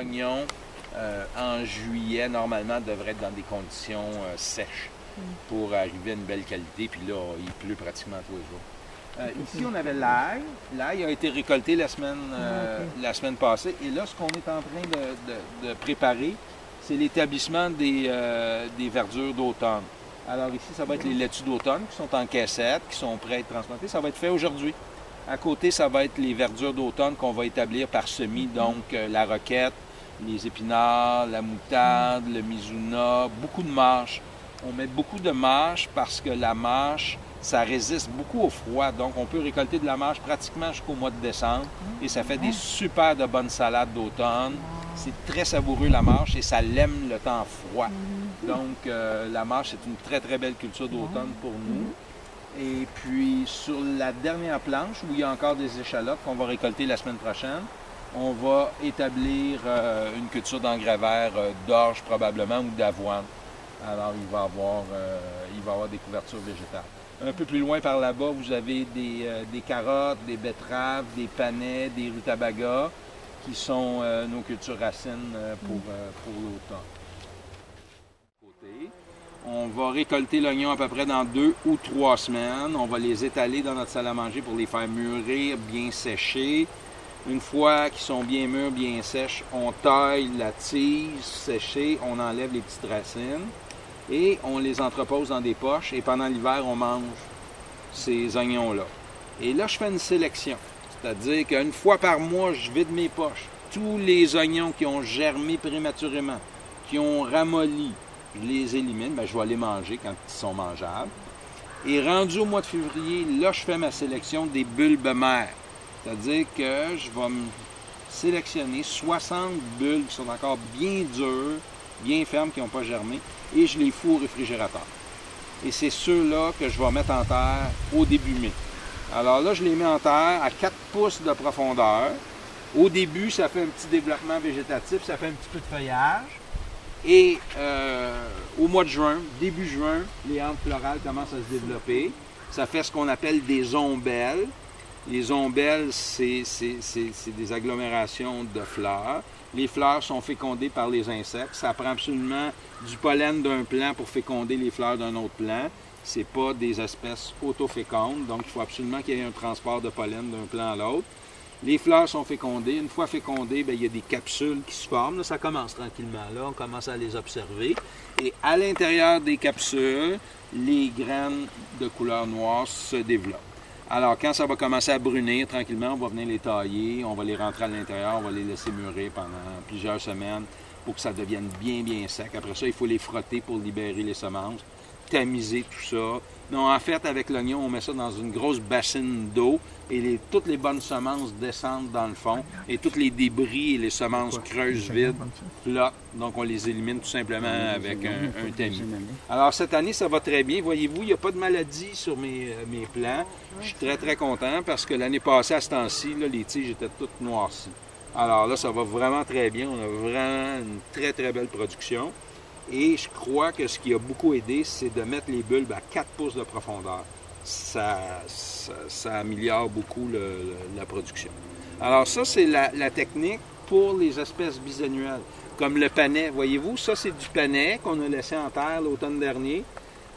l'oignon, en juillet, normalement, devrait être dans des conditions sèches pour arriver à une belle qualité. Puis là, il pleut pratiquement tous les jours. Ici, on avait l'ail. L'ail a été récolté la semaine passée. Et là, ce qu'on est en train de préparer, c'est l'établissement des verdures d'automne. Alors ici, ça va être les laitues d'automne qui sont en caissette, qui sont prêts à être transportées. Ça va être fait aujourd'hui. À côté, ça va être les verdures d'automne qu'on va établir par semis, donc la roquette, les épinards, la moutarde, le mizuna, beaucoup de mâches. On met beaucoup de mâches parce que la mâche, ça résiste beaucoup au froid. Donc, on peut récolter de la mâche pratiquement jusqu'au mois de décembre et ça fait des super de bonnes salades d'automne. C'est très savoureux, la mâche, et ça l'aime le temps froid. Donc, la mâche, c'est une très, très belle culture d'automne pour nous. Et puis, sur la dernière planche, où il y a encore des échalotes qu'on va récolter la semaine prochaine, on va établir une culture d'engrais vert d'orge probablement ou d'avoine. Alors, il va y avoir des couvertures végétales. Un peu plus loin par là-bas, vous avez des carottes, des betteraves, des panais, des rutabagas, qui sont nos cultures racines pour l'automne. On va récolter l'oignon à peu près dans 2 ou 3 semaines. On va les étaler dans notre salle à manger pour les faire mûrir, bien sécher. Une fois qu'ils sont bien mûrs, bien sèches, on taille la tige séchée, on enlève les petites racines et on les entrepose dans des poches. Et pendant l'hiver, on mange ces oignons-là. Et là, je fais une sélection. C'est-à-dire qu'une fois par mois, je vide mes poches. Tous les oignons qui ont germé prématurément, qui ont ramolli, je les élimine, bien, je vais les manger quand ils sont mangeables. Et rendu au mois de février, là, je fais ma sélection des bulbes mères. C'est-à-dire que je vais me sélectionner 60 bulbes qui sont encore bien durs, bien fermes, qui n'ont pas germé, et je les fous au réfrigérateur. Et c'est ceux-là que je vais mettre en terre au début mai. Alors là, je les mets en terre à 4 pouces de profondeur. Au début, ça fait un petit développement végétatif, ça fait un petit peu de feuillage. Et au mois de juin, début juin, les hampes florales commencent à se développer. Ça fait ce qu'on appelle des ombelles. Les ombelles, c'est des agglomérations de fleurs. Les fleurs sont fécondées par les insectes. Ça prend absolument du pollen d'un plant pour féconder les fleurs d'un autre plant. Ce n'est pas des espèces autofécondes, donc il faut absolument qu'il y ait un transport de pollen d'un plant à l'autre. Les fleurs sont fécondées. Une fois fécondées, bien, il y a des capsules qui se forment. Là, ça commence tranquillement. Là, on commence à les observer. Et à l'intérieur des capsules, les graines de couleur noire se développent. Alors, quand ça va commencer à brunir tranquillement, on va venir les tailler, on va les rentrer à l'intérieur, on va les laisser mûrir pendant plusieurs semaines pour que ça devienne bien, bien sec. Après ça, il faut les frotter pour libérer les semences, tamiser tout ça. Non, en fait, avec l'oignon, on met ça dans une grosse bassine d'eau et toutes les bonnes semences descendent dans le fond et tous les débris et les semences creuses vides flottent. Donc, on les élimine tout simplement avec un tamis. Alors, cette année, ça va très bien. Voyez-vous, il n'y a pas de maladie sur mes plants. Je suis très, très content parce que l'année passée, à ce temps-ci, les tiges étaient toutes noircies. Alors là, ça va vraiment très bien. On a vraiment une très, très belle production. Et je crois que ce qui a beaucoup aidé, c'est de mettre les bulbes à 4 pouces de profondeur. Ça améliore beaucoup la production. Alors ça, c'est la technique pour les espèces bisannuelles, comme le panais. Voyez-vous, ça, c'est du panais qu'on a laissé en terre l'automne dernier.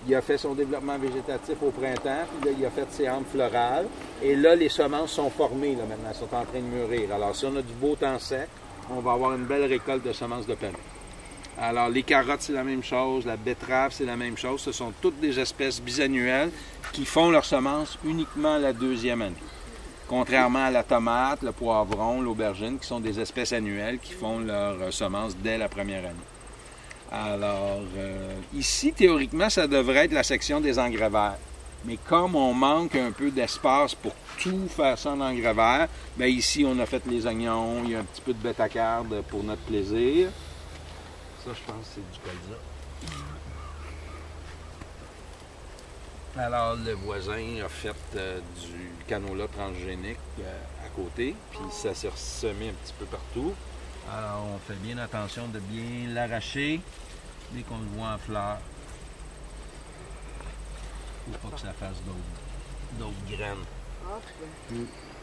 Il a fait son développement végétatif au printemps, puis là, il a fait ses hampes florales. Et là, les semences sont formées là, maintenant, elles sont en train de mûrir. Alors, si on a du beau temps sec, on va avoir une belle récolte de semences de panais. Alors, les carottes, c'est la même chose. La betterave, c'est la même chose. Ce sont toutes des espèces bisannuelles qui font leurs semences uniquement la deuxième année. Contrairement à la tomate, le poivron, l'aubergine, qui sont des espèces annuelles qui font leurs semences dès la première année. Alors, ici, théoriquement, ça devrait être la section des engrais verts. Mais comme on manque un peu d'espace pour tout faire ça en engrais verts, bien ici, on a fait les oignons, il y a un petit peu de bétacarde pour notre plaisir. Ça, je pense que c'est du colza. Alors, le voisin a fait du canola transgénique à côté, puis ça s'est ressemé un petit peu partout. Alors, on fait bien attention de bien l'arracher dès qu'on le voit en fleurs. Il ne faut pas que ça fasse d'autres graines.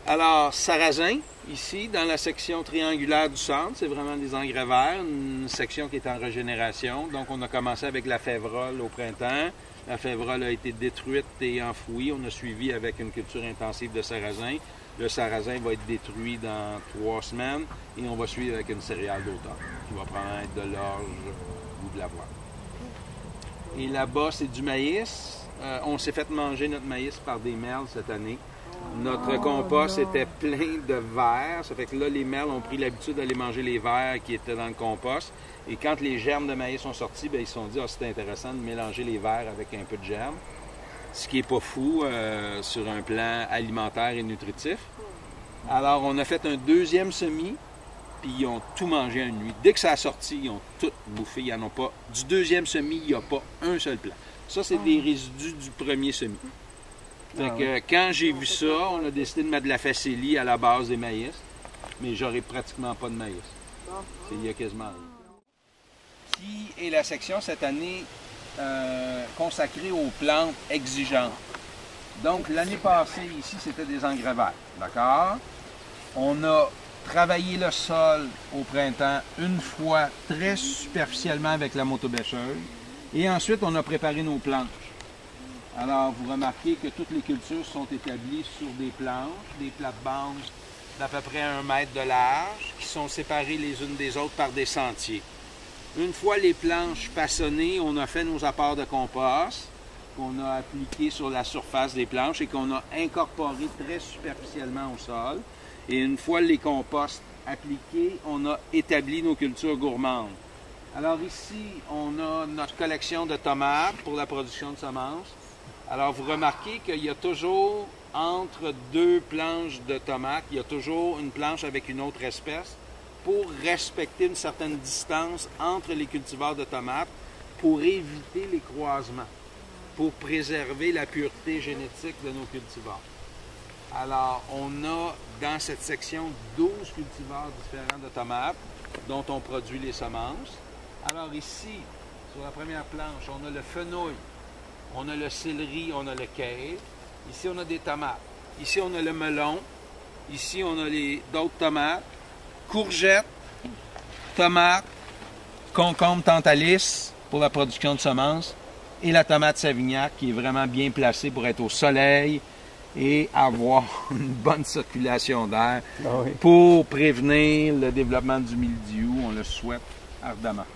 Alors, sarrasin, ici, dans la section triangulaire du centre, c'est vraiment des engrais verts, une section qui est en régénération. Donc, on a commencé avec la févrole au printemps. La févrole a été détruite et enfouie. On a suivi avec une culture intensive de sarrasin. Le sarrasin va être détruit dans 3 semaines et on va suivre avec une céréale d'automne qui va probablement être de l'orge ou de l'avoine. Et là-bas, c'est du maïs. On s'est fait manger notre maïs par des merles cette année. Notre compost était plein de vers. Ça fait que là, les merles ont pris l'habitude d'aller manger les vers qui étaient dans le compost. Et quand les germes de maïs sont sortis, bien, ils se sont dit « Ah, c'est intéressant de mélanger les vers avec un peu de germes. » Ce qui n'est pas fou sur un plan alimentaire et nutritif. Alors, on a fait un deuxième semis, puis ils ont tout mangé en une nuit. Dès que ça a sorti, ils ont tout bouffé. Il n'y en a pas. Du deuxième semis, il n'y a pas un seul plant. Ça, c'est des résidus du premier semis. Fait que quand j'ai vu ça, on a décidé de mettre de la facélie à la base des maïs, mais j'aurai pratiquement pas de maïs. Il y a quasiment rien. Qui est la section cette année consacrée aux plantes exigeantes. Donc, l'année passée, ici, c'était des engrais verts, d'accord? On a travaillé le sol au printemps une fois très superficiellement avec la motobêcheuse, et ensuite, on a préparé nos planches. Alors, vous remarquez que toutes les cultures sont établies sur des planches, des plates-bandes d'à peu près 1 mètre de large, qui sont séparées les unes des autres par des sentiers. Une fois les planches façonnées, on a fait nos apports de compost qu'on a appliqués sur la surface des planches et qu'on a incorporé très superficiellement au sol. Et une fois les composts appliqués, on a établi nos cultures gourmandes. Alors ici, on a notre collection de tomates pour la production de semences. Alors, vous remarquez qu'il y a toujours, entre 2 planches de tomates, il y a toujours une planche avec une autre espèce pour respecter une certaine distance entre les cultivars de tomates pour éviter les croisements, pour préserver la pureté génétique de nos cultivars. Alors, on a dans cette section 12 cultivars différents de tomates dont on produit les semences. Alors ici, sur la première planche, on a le fenouil. On a le céleri, on a le kale. Ici, on a des tomates. Ici, on a le melon. Ici, on a d'autres tomates. Courgettes, tomates, concombre tantalis pour la production de semences. Et la tomate Savignac qui est vraiment bien placée pour être au soleil et avoir une bonne circulation d'air pour prévenir le développement du mildiou. On le souhaite ardemment.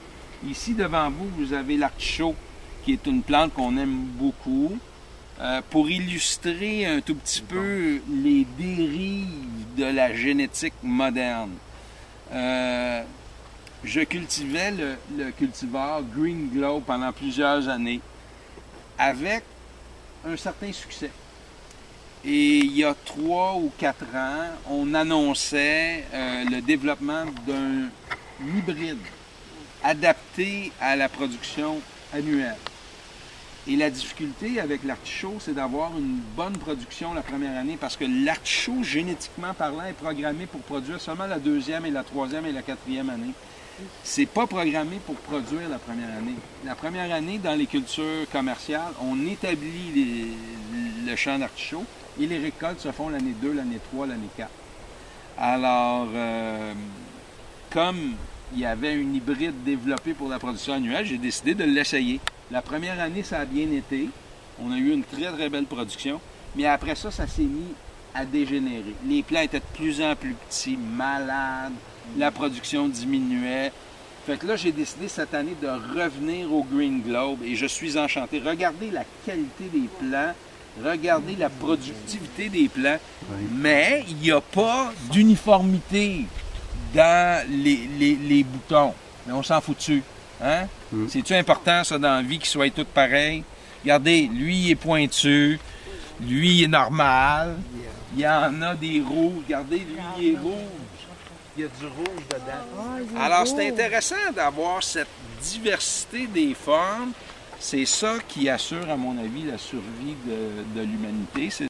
Ici, devant vous, vous avez l'artichaut, qui est une plante qu'on aime beaucoup. Pour illustrer un tout petit peu les dérives de la génétique moderne, je cultivais le cultivar Green Globe pendant plusieurs années avec un certain succès. Et il y a 3 ou 4 ans, on annonçait le développement d'un hybride adapté à la production annuelle. Et la difficulté avec l'artichaut, c'est d'avoir une bonne production la première année parce que l'artichaut, génétiquement parlant, est programmé pour produire seulement la 2e et la 3e et la 4e année. C'est pas programmé pour produire la première année. La première année, dans les cultures commerciales, on établit le champ d'artichaut et les récoltes se font l'année 2, l'année 3, l'année 4. Alors, comme il y avait une hybride développée pour la production annuelle, j'ai décidé de l'essayer. La première année, ça a bien été. On a eu une très, très belle production. Mais après ça, ça s'est mis à dégénérer. Les plants étaient de plus en plus petits, malades. La production diminuait. Fait que là, j'ai décidé cette année de revenir au Green Globe et je suis enchanté. Regardez la qualité des plants. Regardez la productivité des plants. Mais il n'y a pas d'uniformité dans les boutons. Mais on s'en fout dessus. Hein? C'est-tu important, ça, dans la vie, qu'ils soient tous pareils? Regardez, lui, il est pointu. Lui, il est normal. Il y en a des rouges. Regardez, lui, il est rouge. Il y a du rouge dedans. Alors, c'est intéressant d'avoir cette diversité des formes. C'est ça qui assure, à mon avis, la survie de l'humanité.